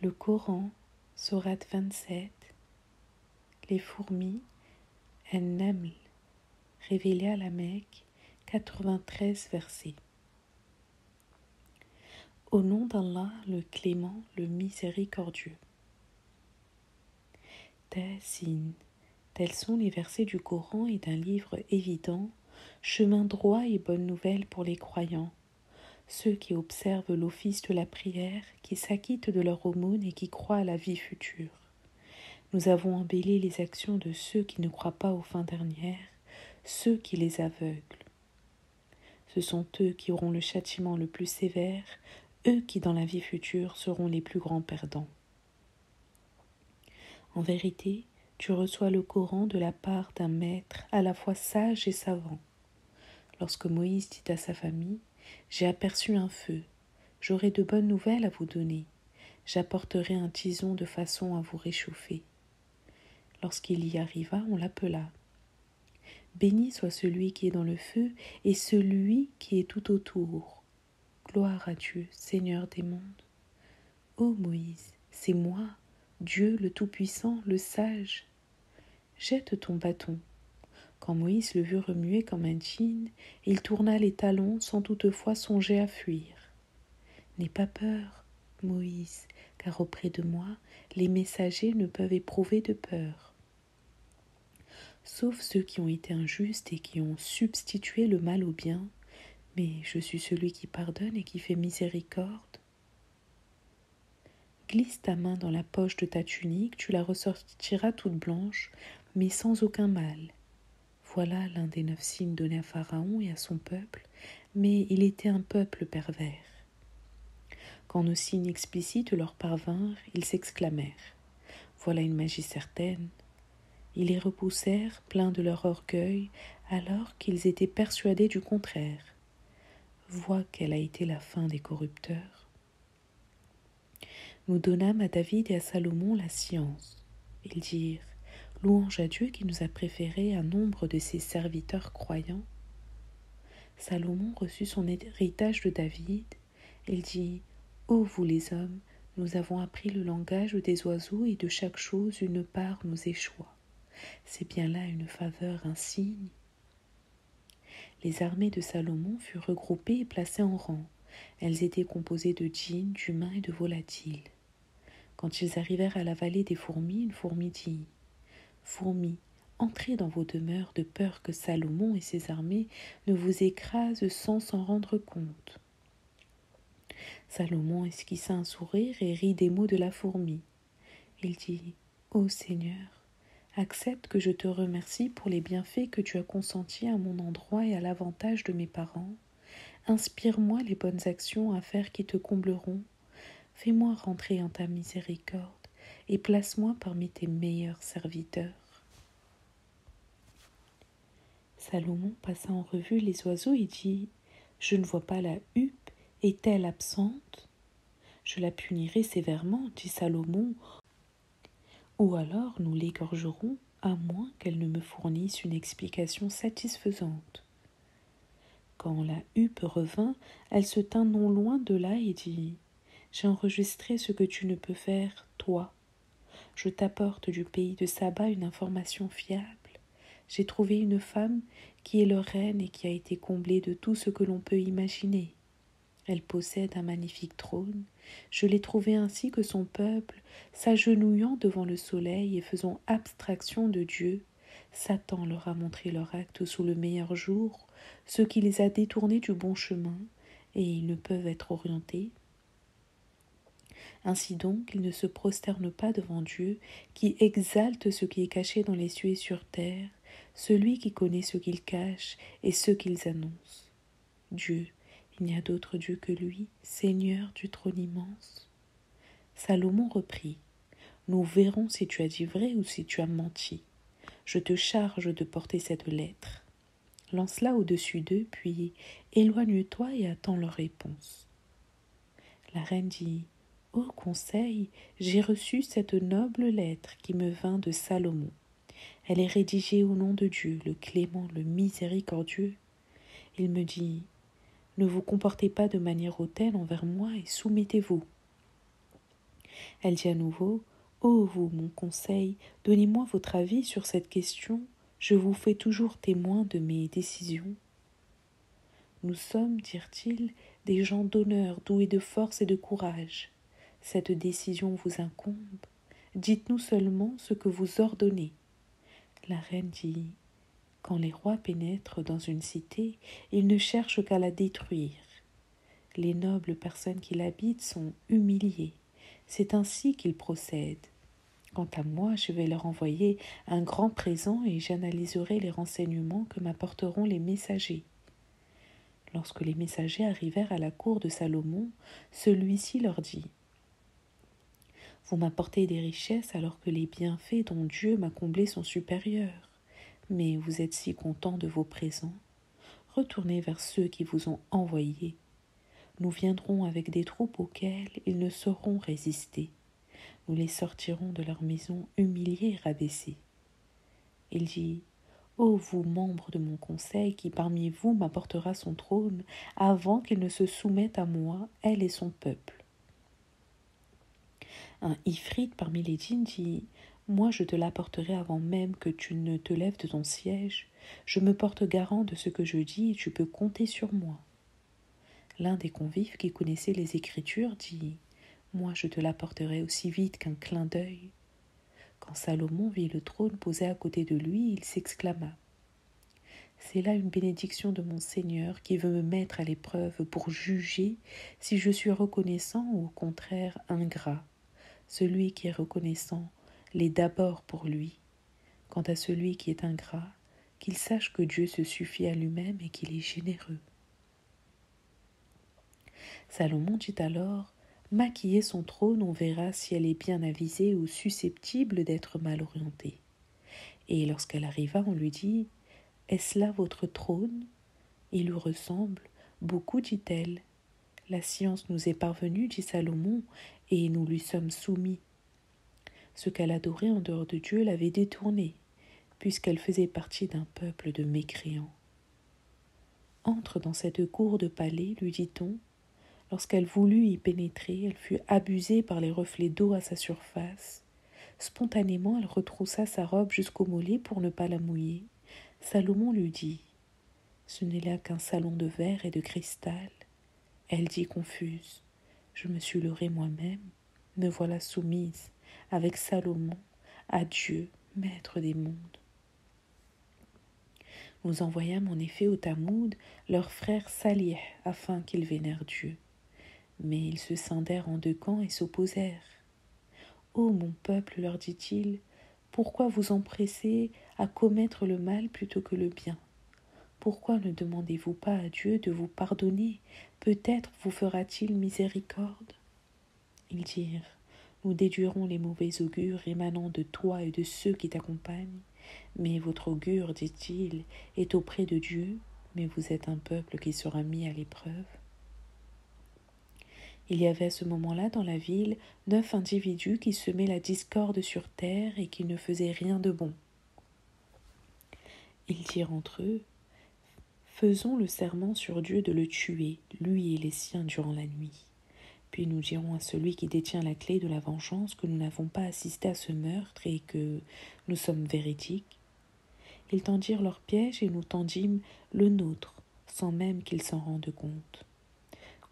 Le Coran, sourate 27, les fourmis, An-Naml, révélé à la Mecque, 93 versets. Au nom d'Allah, le clément, le miséricordieux. Tasin, tels sont les versets du Coran et d'un livre évident, chemin droit et bonne nouvelle pour les croyants, ceux qui observent l'office de la prière, qui s'acquittent de leur aumône et qui croient à la vie future. Nous avons embelli les actions de ceux qui ne croient pas aux fins dernières, ceux qui les aveuglent. Ce sont eux qui auront le châtiment le plus sévère, eux qui dans la vie future seront les plus grands perdants. En vérité, tu reçois le Coran de la part d'un maître à la fois sage et savant. Lorsque Moïse dit à sa famille, « J'ai aperçu un feu, j'aurai de bonnes nouvelles à vous donner, j'apporterai un tison de façon à vous réchauffer. » Lorsqu'il y arriva, on l'appela. « Béni soit celui qui est dans le feu et celui qui est tout autour. Gloire à Dieu, Seigneur des mondes. Ô Moïse, c'est moi, Dieu le Tout-Puissant, le Sage. Jette ton bâton. » Quand Moïse le vit remuer comme un djinn, il tourna les talons sans toutefois songer à fuir. « N'aie pas peur, Moïse, car auprès de moi, les messagers ne peuvent éprouver de peur. Sauf ceux qui ont été injustes et qui ont substitué le mal au bien, mais je suis celui qui pardonne et qui fait miséricorde. Glisse ta main dans la poche de ta tunique, tu la ressortiras toute blanche, mais sans aucun mal. Voilà l'un des 9 signes donnés à Pharaon et à son peuple, mais il était un peuple pervers. Quand nos signes explicites leur parvinrent, ils s'exclamèrent. Voilà une magie certaine. Ils les repoussèrent, pleins de leur orgueil, alors qu'ils étaient persuadés du contraire. Vois quelle a été la fin des corrupteurs. Nous donnâmes à David et à Salomon la science. Ils dirent, louange à Dieu qui nous a préféré un nombre de ses serviteurs croyants. Salomon reçut son héritage de David. Il dit, ô vous les hommes, nous avons appris le langage des oiseaux et de chaque chose une part nous échoit. C'est bien là une faveur, un signe. Les armées de Salomon furent regroupées et placées en rang. Elles étaient composées de djinns, d'humains et de volatiles. Quand ils arrivèrent à la vallée des fourmis, une fourmi dit, « Fourmis, entrez dans vos demeures de peur que Salomon et ses armées ne vous écrasent sans s'en rendre compte. » Salomon esquissa un sourire et rit des mots de la fourmi. Il dit, « Ô Seigneur, accepte que je te remercie pour les bienfaits que tu as consentis à mon endroit et à l'avantage de mes parents. Inspire-moi les bonnes actions à faire qui te combleront. Fais-moi rentrer en ta miséricorde et place-moi parmi tes meilleurs serviteurs. » Salomon passa en revue les oiseaux et dit, « Je ne vois pas la huppe, est-elle absente ? » « Je la punirai sévèrement, dit Salomon, ou alors nous l'égorgerons, à moins qu'elle ne me fournisse une explication satisfaisante. » Quand la huppe revint, elle se tint non loin de là et dit, « J'ai enregistré ce que tu ne peux faire, toi. Je t'apporte du pays de Saba une information fiable. J'ai trouvé une femme qui est leur reine et qui a été comblée de tout ce que l'on peut imaginer. Elle possède un magnifique trône. Je l'ai trouvée ainsi que son peuple, s'agenouillant devant le soleil et faisant abstraction de Dieu. Satan leur a montré leur acte sous le meilleur jour, ce qui les a détournés du bon chemin, et ils ne peuvent être orientés. Ainsi donc, ils ne se prosternent pas devant Dieu, qui exalte ce qui est caché dans les cieux et sur terre, celui qui connaît ce qu'ils cachent et ce qu'ils annoncent. Dieu, il n'y a d'autre Dieu que lui, Seigneur du trône immense. » Salomon reprit, « Nous verrons si tu as dit vrai ou si tu as menti. Je te charge de porter cette lettre. Lance-la au-dessus d'eux, puis éloigne-toi et attends leur réponse. » La reine dit, « Ô conseil, j'ai reçu cette noble lettre qui me vint de Salomon. Elle est rédigée au nom de Dieu, le clément, le miséricordieux. Il me dit, « Ne vous comportez pas de manière hautaine envers moi et soumettez-vous. » Elle dit à nouveau, « Ô vous, mon conseil, donnez-moi votre avis sur cette question, je vous fais toujours témoin de mes décisions. » Nous sommes, dirent-ils, des gens d'honneur, doués de force et de courage. Cette décision vous incombe. Dites-nous seulement ce que vous ordonnez. La reine dit, « Quand les rois pénètrent dans une cité, ils ne cherchent qu'à la détruire. Les nobles personnes qui l'habitent sont humiliées. C'est ainsi qu'ils procèdent. Quant à moi, je vais leur envoyer un grand présent et j'analyserai les renseignements que m'apporteront les messagers. » Lorsque les messagers arrivèrent à la cour de Salomon, celui-ci leur dit, « Vous m'apportez des richesses alors que les bienfaits dont Dieu m'a comblé sont supérieurs. Mais vous êtes si contents de vos présents. Retournez vers ceux qui vous ont envoyés. Nous viendrons avec des troupes auxquelles ils ne sauront résister. Nous les sortirons de leur maison humiliés et rabaissés. » Il dit, « Ô vous, membres de mon conseil, qui parmi vous m'apportera son trône, avant qu'il ne se soumette à moi, elle et son peuple. » Un ifrite parmi les djinns dit, « Moi je te l'apporterai avant même que tu ne te lèves de ton siège. Je me porte garant de ce que je dis et tu peux compter sur moi. » L'un des convives qui connaissait les Écritures dit, « Moi je te l'apporterai aussi vite qu'un clin d'œil. » Quand Salomon vit le trône posé à côté de lui, il s'exclama, « C'est là une bénédiction de mon Seigneur qui veut me mettre à l'épreuve pour juger si je suis reconnaissant ou au contraire ingrat. Celui qui est reconnaissant l'est d'abord pour lui. Quant à celui qui est ingrat, qu'il sache que Dieu se suffit à lui-même et qu'il est généreux. » Salomon dit alors, « Maquillez son trône, on verra si elle est bien avisée ou susceptible d'être mal orientée. » Et lorsqu'elle arriva, on lui dit, « Est-ce là votre trône ?» « Il lui ressemble beaucoup, dit-elle. »« La science nous est parvenue, dit Salomon, et nous lui sommes soumis. » Ce qu'elle adorait en dehors de Dieu l'avait détournée, puisqu'elle faisait partie d'un peuple de mécréants. « Entre dans cette cour de palais, lui dit-on. Lorsqu'elle voulut y pénétrer, elle fut abusée par les reflets d'eau à sa surface. Spontanément, elle retroussa sa robe jusqu'au mollet pour ne pas la mouiller. Salomon lui dit, « Ce n'est là qu'un salon de verre et de cristal. » Elle dit confuse, « Je me suis leurrée moi-même. Me voilà soumise, avec Salomon, à Dieu, maître des mondes. » Nous envoyâmes en effet au Tamoud leur frère Salih afin qu'ils vénèrent Dieu. Mais ils se scindèrent en deux camps et s'opposèrent. « Ô mon peuple, leur dit-il, pourquoi vous empressez à commettre le mal plutôt que le bien ? Pourquoi ne demandez-vous pas à Dieu de vous pardonner ? Peut-être vous fera-t-il miséricorde. » Ils dirent, « Nous déduirons les mauvais augures émanant de toi et de ceux qui t'accompagnent. Mais votre augure, dit-il, est auprès de Dieu, mais vous êtes un peuple qui sera mis à l'épreuve. » Il y avait à ce moment-là dans la ville 9 individus qui semaient la discorde sur terre et qui ne faisaient rien de bon. Ils dirent entre eux, « Faisons le serment sur Dieu de le tuer, lui et les siens, durant la nuit. Puis nous dirons à celui qui détient la clé de la vengeance que nous n'avons pas assisté à ce meurtre et que nous sommes véridiques. » Ils tendirent leur piège et nous tendîmes le nôtre, sans même qu'ils s'en rendent compte.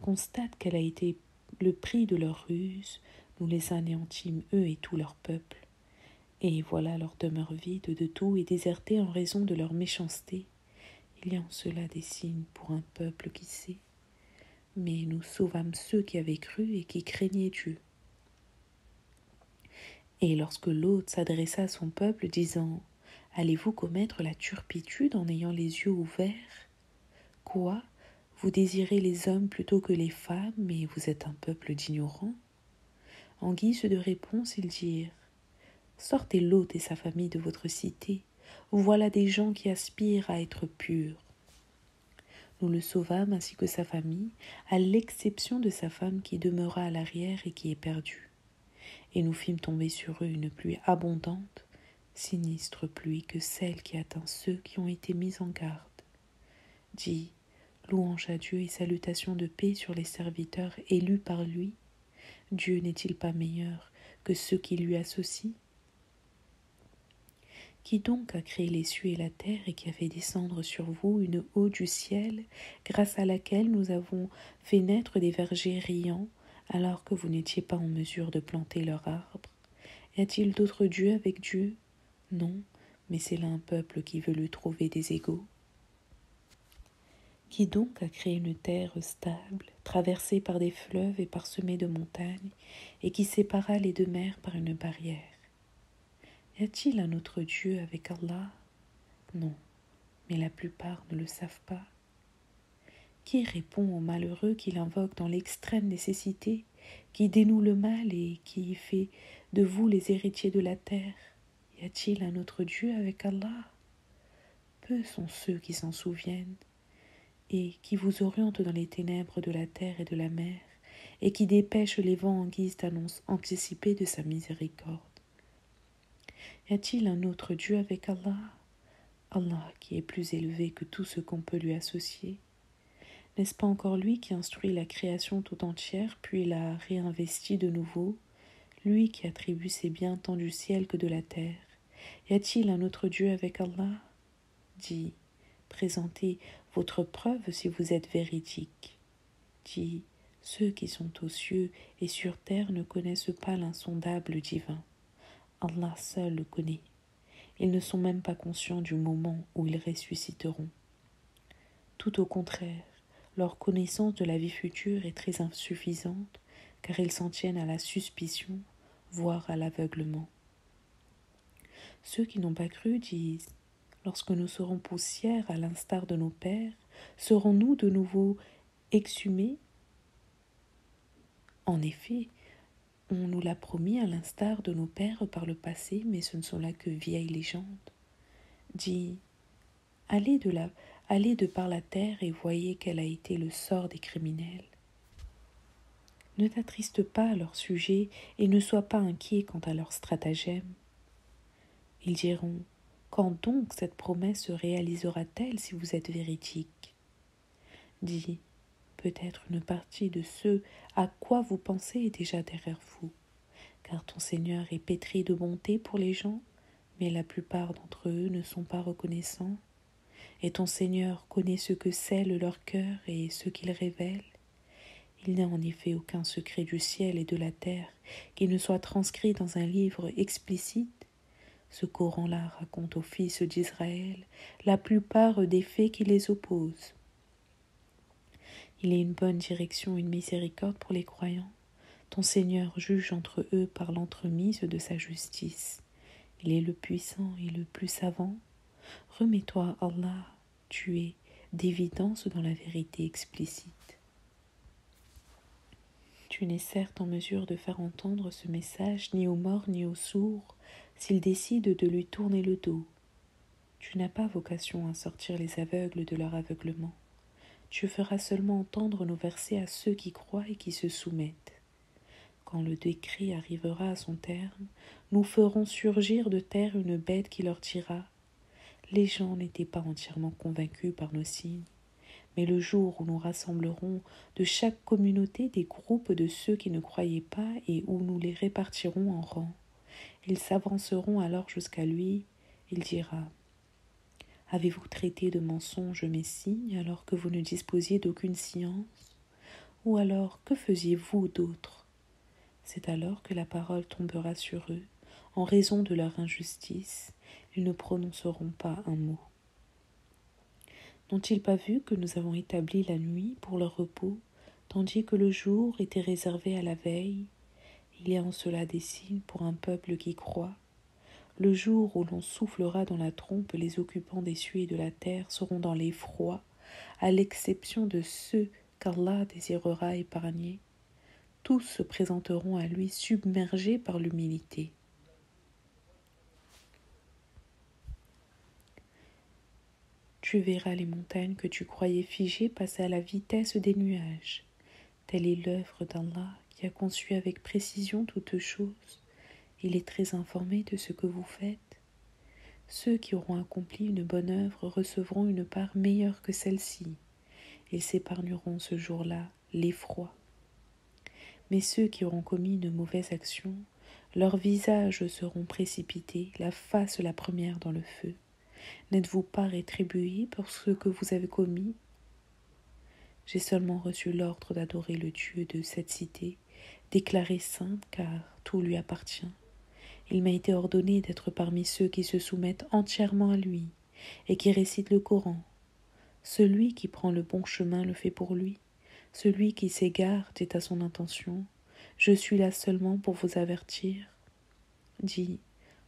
Constate quel a été le prix de leur ruse, nous les anéantîmes eux et tout leur peuple. Et voilà leur demeure vide de tout et désertée en raison de leur méchanceté. Il y a en cela des signes pour un peuple qui sait. Mais nous sauvâmes ceux qui avaient cru et qui craignaient Dieu. Et lorsque l'hôte s'adressa à son peuple, disant, « Allez-vous commettre la turpitude en ayant les yeux ouverts ? Quoi ? Vous désirez les hommes plutôt que les femmes, mais vous êtes un peuple d'ignorants. » En guise de réponse, ils dirent, « Sortez l'hôte et sa famille de votre cité. Voilà des gens qui aspirent à être purs. » Nous le sauvâmes ainsi que sa famille, à l'exception de sa femme qui demeura à l'arrière et qui est perdue. Et nous fîmes tomber sur eux une pluie abondante, sinistre pluie que celle qui atteint ceux qui ont été mis en garde. Dis, louange à Dieu et salutations de paix sur les serviteurs élus par lui. Dieu n'est-il pas meilleur que ceux qui lui associent? Qui donc a créé les cieux et la terre et qui a fait descendre sur vous une eau du ciel, grâce à laquelle nous avons fait naître des vergers riants, alors que vous n'étiez pas en mesure de planter leurs arbres? Y a-t-il d'autres dieux avec Dieu? Non, mais c'est là un peuple qui veut lui trouver des égaux. Qui donc a créé une terre stable, traversée par des fleuves et parsemée de montagnes, et qui sépara les deux mers par une barrière? Y a-t-il un autre Dieu avec Allah? Non, mais la plupart ne le savent pas. Qui répond aux malheureux qu'il invoque dans l'extrême nécessité, qui dénoue le mal et qui fait de vous les héritiers de la terre? Y a-t-il un autre Dieu avec Allah? Peu sont ceux qui s'en souviennent, et qui vous orientent dans les ténèbres de la terre et de la mer, et qui dépêche les vents en guise d'annonce anticipée de sa miséricorde. Y a-t-il un autre Dieu avec Allah? Allah qui est plus élevé que tout ce qu'on peut lui associer. N'est-ce pas encore lui qui instruit la création tout entière, puis la réinvestit de nouveau, lui qui attribue ses biens tant du ciel que de la terre? Y a-t-il un autre Dieu avec Allah? Dis, présentez votre preuve si vous êtes véridique. Dis, ceux qui sont aux cieux et sur terre ne connaissent pas l'insondable divin. Allah seul le connaît. Ils ne sont même pas conscients du moment où ils ressusciteront. Tout au contraire, leur connaissance de la vie future est très insuffisante, car ils s'en tiennent à la suspicion, voire à l'aveuglement. Ceux qui n'ont pas cru disent: lorsque nous serons poussière à l'instar de nos pères, serons-nous de nouveau exhumés? En effet, on nous l'a promis à l'instar de nos pères par le passé, mais ce ne sont là que vieilles légendes. Dis, allez de par la terre et voyez quel a été le sort des criminels. Ne t'attriste pas à leur sujet et ne sois pas inquiet quant à leur stratagème. Ils diront: quand donc cette promesse se réalisera-t-elle si vous êtes véridique? Dis, peut-être une partie de ce à quoi vous pensez est déjà derrière vous, car ton Seigneur est pétri de bonté pour les gens, mais la plupart d'entre eux ne sont pas reconnaissants, et ton Seigneur connaît ce que scelle leur cœur et ce qu'il révèle. Il n'y a en effet aucun secret du ciel et de la terre qui ne soit transcrit dans un livre explicite. Ce Coran-là raconte aux fils d'Israël la plupart des faits qui les opposent. Il est une bonne direction, une miséricorde pour les croyants. Ton Seigneur juge entre eux par l'entremise de sa justice. Il est le puissant et le plus savant. Remets-toi à Allah, tu es d'évidence dans la vérité explicite. Tu n'es certes en mesure de faire entendre ce message ni aux morts ni aux sourds, s'ils décident de lui tourner le dos. Tu n'as pas vocation à sortir les aveugles de leur aveuglement. Tu feras seulement entendre nos versets à ceux qui croient et qui se soumettent. Quand le décret arrivera à son terme, nous ferons surgir de terre une bête qui leur dira: les gens n'étaient pas entièrement convaincus par nos signes, mais le jour où nous rassemblerons de chaque communauté des groupes de ceux qui ne croyaient pas et où nous les répartirons en rangs, ils s'avanceront alors jusqu'à lui. Il dira: avez-vous traité de mensonge mes signes alors que vous ne disposiez d'aucune science? Ou alors que faisiez-vous d'autre? C'est alors que la parole tombera sur eux, en raison de leur injustice. Ils ne prononceront pas un mot. N'ont-ils pas vu que nous avons établi la nuit pour leur repos, tandis que le jour était réservé à la veille? Il y a en cela des signes pour un peuple qui croit. Le jour où l'on soufflera dans la trompe, les occupants des cieux et de la terre seront dans l'effroi, à l'exception de ceux qu'Allah désirera épargner. Tous se présenteront à lui submergés par l'humilité. Tu verras les montagnes que tu croyais figées passer à la vitesse des nuages. Telle est l'œuvre d'Allah qui a conçu avec précision toutes choses. Il est très informé de ce que vous faites. Ceux qui auront accompli une bonne œuvre recevront une part meilleure que celle-ci. Ils s'épargneront ce jour-là l'effroi. Mais ceux qui auront commis une mauvaise action, Leurs visages seront précipités, la face la première dans le feu. N'êtes-vous pas rétribué pour ce que vous avez commis? J'ai seulement reçu l'ordre d'adorer le Dieu de cette cité, déclaré sainte car tout lui appartient. Il m'a été ordonné d'être parmi ceux qui se soumettent entièrement à lui et qui récitent le Coran. Celui qui prend le bon chemin le fait pour lui. Celui qui s'égare dit à son intention: je suis là seulement pour vous avertir. Dis: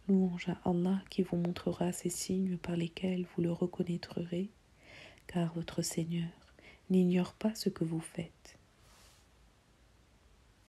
louange à Allah qui vous montrera ces signes par lesquels vous le reconnaîtrez, car votre Seigneur n'ignore pas ce que vous faites.